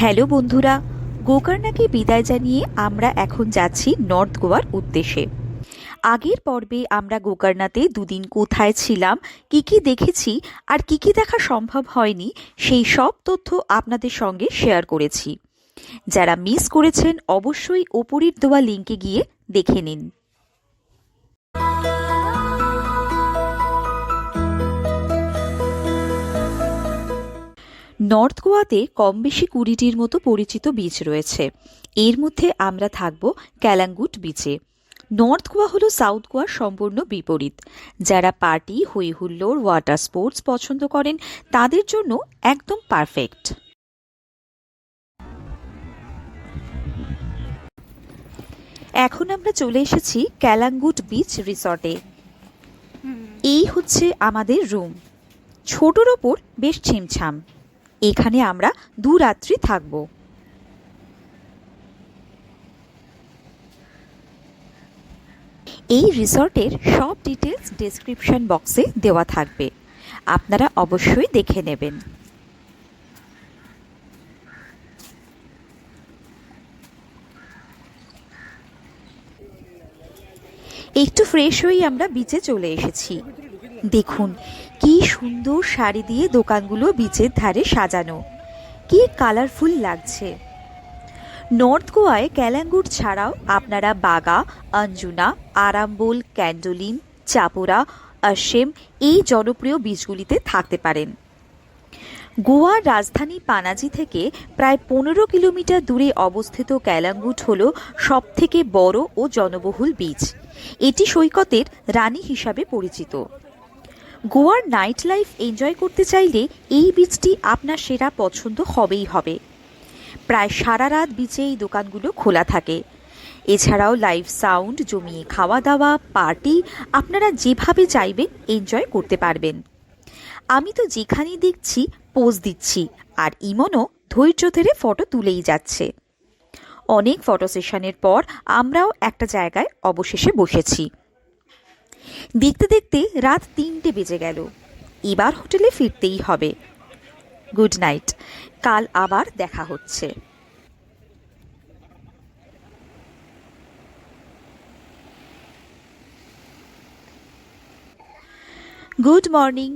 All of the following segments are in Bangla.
হ্যালো বন্ধুরা, গোকর্ণকে বিদায় জানিয়ে আমরা এখন যাচ্ছি নর্থ গোয়ার উদ্দেশ্যে। আগের পর্বে আমরা গোকর্ণাতে দুদিন কোথায় ছিলাম, কি কি দেখেছি আর কি কি দেখা সম্ভব হয়নি সেই সব তথ্য আপনাদের সঙ্গে শেয়ার করেছি। যারা মিস করেছেন অবশ্যই ওপরের দেওয়া লিঙ্কে গিয়ে দেখে নিন। নর্থ গোয়াতে কম বেশি 20টির মতো পরিচিত বিচ রয়েছে। এর মধ্যে আমরা থাকব ক্যালাঙ্গুট বিচে। নর্থ গোয়া হলো সাউথ গোয়ার সম্পূর্ণ বিপরীত। যারা পার্টি, হই হুল্লোড়, ওয়াটার স্পোর্টস পছন্দ করেন তাদের জন্য একদম পারফেক্ট। এখন আমরা চলে এসেছি ক্যালাঙ্গুট বিচ রিসর্টে। এই হচ্ছে আমাদের রুম। ছোটর ওপর বেশ ছিমছাম। এখানে আমরা 2 রাত্রি থাকব। এই রিসর্টের সব ডিটেলস ডেসক্রিপশন বক্সে দেওয়া থাকবে, আপনারা অবশ্যই দেখে নেবেন। একটু ফ্রেশ হয়েই আমরা বিচে চলে এসেছি। দেখুন কি সুন্দর শাড়ি দিয়ে দোকানগুলো বিচের ধারে সাজানো, কি কালারফুল লাগছে। নর্থ গোয়ায় ক্যালাঙ্গুট ছাড়াও আপনারা বাগা, অঞ্জুনা, আরাম্বুল, ক্যান্ডোলিম, চাপোরা, আশেম এই জনপ্রিয় বিচগুলিতে থাকতে পারেন। গোয়ার রাজধানী পানাজি থেকে প্রায় 15 কিলোমিটার দূরে অবস্থিত ক্যালাঙ্গুট হল সবথেকে বড় ও জনবহুল বিচ। এটি সৈকতের রানী হিসাবে পরিচিত। গোয়ার নাইট লাইফ এনজয় করতে চাইলে এই বিচটি আপনার সেরা পছন্দ হবেই হবে। প্রায় সারা রাত বিচে এই দোকানগুলো খোলা থাকে। এছাড়াও লাইভ সাউন্ড, জমিয়ে খাওয়া দাওয়া, পার্টি আপনারা যেভাবে চাইবেন এনজয় করতে পারবেন। আমি তো যেখানেই দেখছি পোজ দিচ্ছি, আর ইমনও ধৈর্য ধরে ফটো তুলেই যাচ্ছে। অনেক ফটো সেশনের পর আমরাও একটা জায়গায় অবশেষে বসেছি। দেখতে দেখতে রাত 3টে বেজে গেল। এবার হোটেলে ফিরতেই হবে। গুড নাইট, কাল আবার দেখা হচ্ছে। Good morning.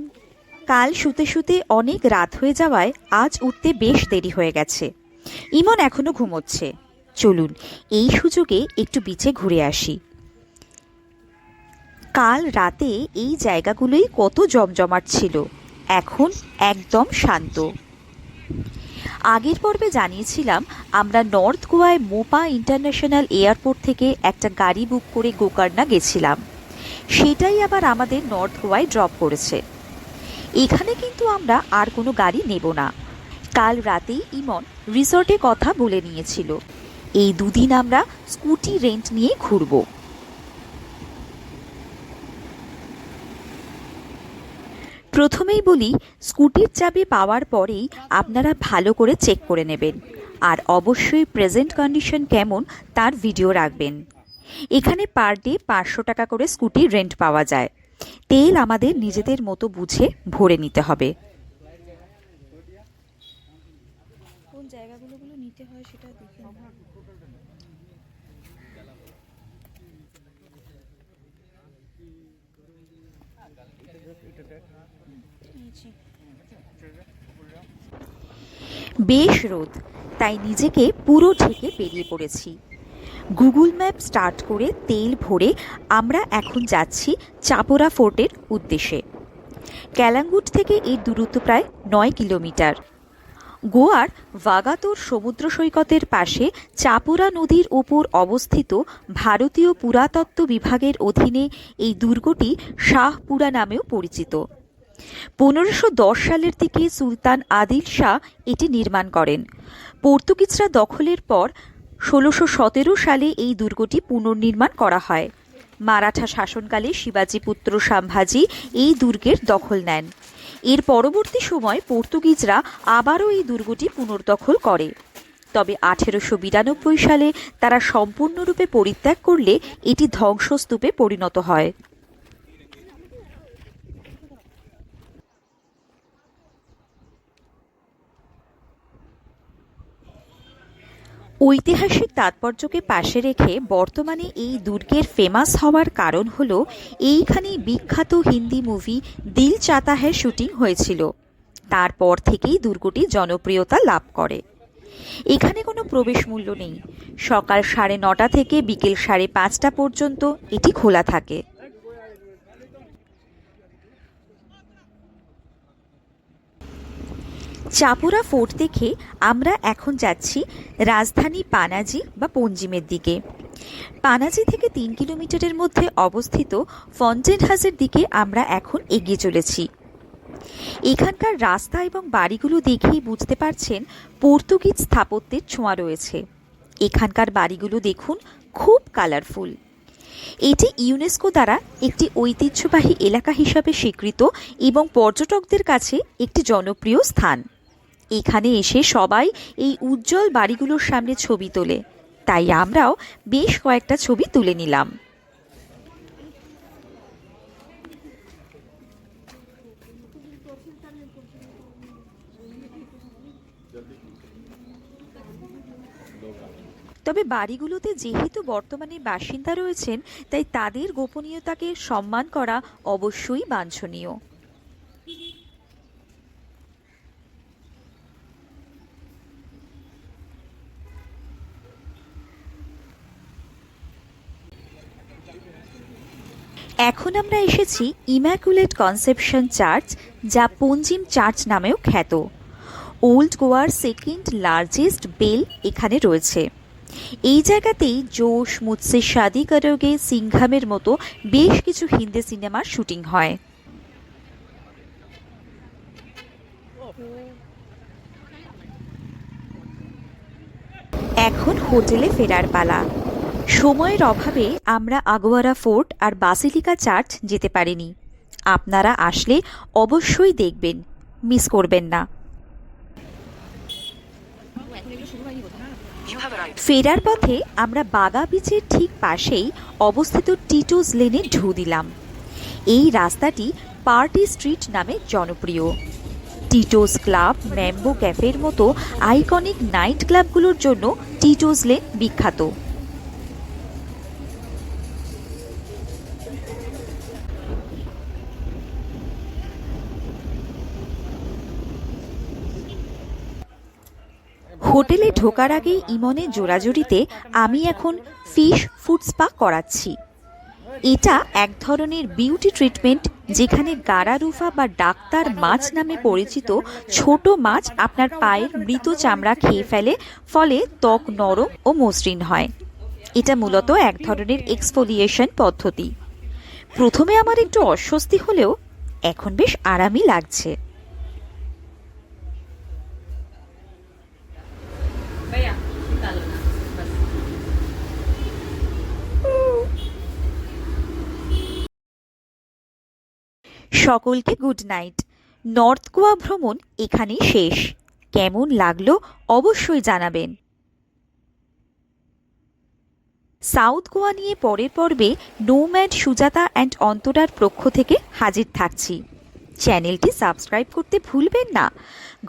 কাল শুতে শুতে অনেক রাত হয়ে যাওয়ায় আজ উঠতে বেশ দেরি হয়ে গেছে। ইমন এখনো ঘুমোচ্ছে। চলুন এই সুযোগে একটু বিচে ঘুরে আসি। কাল রাতে এই জায়গাগুলোই কত জমজমাট ছিল, এখন একদম শান্ত। আগের পর্বে জানিয়েছিলাম আমরা নর্থ গোয়ায় মোপা ইন্টারন্যাশনাল এয়ারপোর্ট থেকে একটা গাড়ি বুক করে গোকর্ণা গেছিলাম। সেটাই আবার আমাদের নর্থ গোয়ায় ড্রপ করেছে। এখানে কিন্তু আমরা আর কোনো গাড়ি নেব না। কাল রাতেই ইমন রিসর্টে কথা বলে নিয়েছিল, এই 2 দিন আমরা স্কুটি রেন্ট নিয়ে ঘুরব। প্রথমেই বলি, স্কুটির চাবি পাওয়ার পরেই আপনারা ভালো করে চেক করে নেবেন, আর অবশ্যই প্রেজেন্ট কন্ডিশন কেমন তার ভিডিও রাখবেন। এখানে পার ডে 500 টাকা করে স্কুটি রেন্ট পাওয়া যায়। তেল আমাদের নিজেদের মতো বুঝে ভরে নিতে হবে। কোন জায়গাগুলো নিতে হয় সেটা দেখে বেশ রোদ, তাই নিজেকে পুরো ঢেকে বেরিয়ে পড়েছি। গুগল ম্যাপ স্টার্ট করে তেল ভরে আমরা এখন যাচ্ছি চাপোরা ফোর্টের উদ্দেশ্যে। ক্যালাঙ্গুট থেকে এর দূরত্ব প্রায় 9 কিলোমিটার। গোয়ার ভাগাতোর সমুদ্র সৈকতের পাশে চাপোরা নদীর ওপর অবস্থিত ভারতীয় পুরাতত্ত্ব বিভাগের অধীনে এই দুর্গটি শাহপুরা নামেও পরিচিত। 1510 সালের দিকে সুলতান আদিল শাহ এটি নির্মাণ করেন। পর্তুগিজরা দখলের পর 1617 সালে এই দুর্গটি পুনর্নির্মাণ করা হয়। মারাঠা শাসনকালে শিবাজী পুত্র সম্ভাজি এই দুর্গের দখল নেন। এর পরবর্তী সময় পর্তুগিজরা আবারও এই দুর্গটি পুনর্দখল করে। তবে 1892 সালে তারা সম্পূর্ণরূপে পরিত্যাগ করলে এটি ধ্বংসস্তূপে পরিণত হয়। ঐতিহাসিক তাৎপর্যকে পাশে রেখে বর্তমানে এই দুর্গের ফেমাস হওয়ার কারণ হলো এইখানেই বিখ্যাত হিন্দি মুভি দিল চাতা হ্যায় শুটিং হয়েছিল। তারপর থেকেই দুর্গটি জনপ্রিয়তা লাভ করে। এখানে কোনো প্রবেশ মূল্য নেই। সকাল 9:30 থেকে বিকেল 5:30 পর্যন্ত এটি খোলা থাকে। চাপুরা ফোর্ট দেখে আমরা এখন যাচ্ছি রাজধানী পানাজি বা পঞ্জিমের দিকে। পানাজি থেকে 3 কিলোমিটারের মধ্যে অবস্থিত ফন্টেন হাউসের দিকে আমরা এখন এগিয়ে চলেছি। এখানকার রাস্তা এবং বাড়িগুলো দেখেই বুঝতে পারছেন পর্তুগিজ স্থাপত্যের ছোঁয়া রয়েছে। এখানকার বাড়িগুলো দেখুন, খুব কালারফুল। এটি ইউনেস্কো দ্বারা একটি ঐতিহ্যবাহী এলাকা হিসাবে স্বীকৃত এবং পর্যটকদের কাছে একটি জনপ্রিয় স্থান। এখানে এসে সবাই এই উজ্জ্বল বাড়িগুলোর সামনে ছবি তোলে, তাই আমরাও বেশ কয়েকটা ছবি তুলে নিলাম। তবে বাড়িগুলোতে যেহেতু বর্তমানে বাসিন্দা রয়েছেন, তাই তাদের গোপনীয়তাকে সম্মান করা অবশ্যই বাঞ্ছনীয়। এখন আমরা এসেছি ইম্যাকুলেট কনসেপশন চার্চ, যা পঞ্জিম চার্চ নামেও খ্যাত। ওল্ড গোয়ার সেকেন্ড লার্জেস্ট বেল এখানে রয়েছে। এই জায়গাতেই জোশ, মুঝসে শাদি করোগে, সিংঘামের মতো বেশ কিছু হিন্দি সিনেমার শুটিং হয়। এখন হোটেলে ফেরার পালা। সময়ের অভাবে আমরা আগোয়ারা ফোর্ট আর বাসিলিকা চার্চ যেতে পারিনি। আপনারা আসলে অবশ্যই দেখবেন, মিস করবেন না। ফেরার পথে আমরা বাগা বিচের ঠিক পাশেই অবস্থিত টিটোস লেনে ঢু দিলাম। এই রাস্তাটি পার্টি স্ট্রিট নামে জনপ্রিয়। টিটোস ক্লাব, ম্যাম্বো ক্যাফের মতো আইকনিক নাইট ক্লাবগুলোর জন্য টিটোস লেন বিখ্যাত। হোটেলে ঢোকার আগেই ইমনের জোড়াজুড়িতে আমি এখন ফিশ ফুড স্পা করাচ্ছি। এটা এক ধরনের বিউটি ট্রিটমেন্ট, যেখানে গারারুফা বা ডাক্তার মাছ নামে পরিচিত ছোট মাছ আপনার পায়ের মৃত চামড়া খেয়ে ফেলে, ফলে ত্বক নরম ও মসৃণ হয়। এটা মূলত এক ধরনের এক্সফোলিয়েশন পদ্ধতি। প্রথমে আমার একটু অস্বস্তি হলেও এখন বেশ আরামই লাগছে। সকলকে গুড নাইট। নর্থ গোয়া ভ্রমণ এখানেই শেষ। কেমন লাগলো অবশ্যই জানাবেন। সাউথ গোয়া নিয়ে পরের পর্বে নোম্যাড সুজাতা অ্যান্ড অন্তরার পক্ষ থেকে হাজির থাকছি। চ্যানেলটি সাবস্ক্রাইব করতে ভুলবেন না।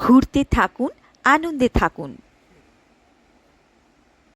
ঘুরতে থাকুন, আনন্দে থাকুন।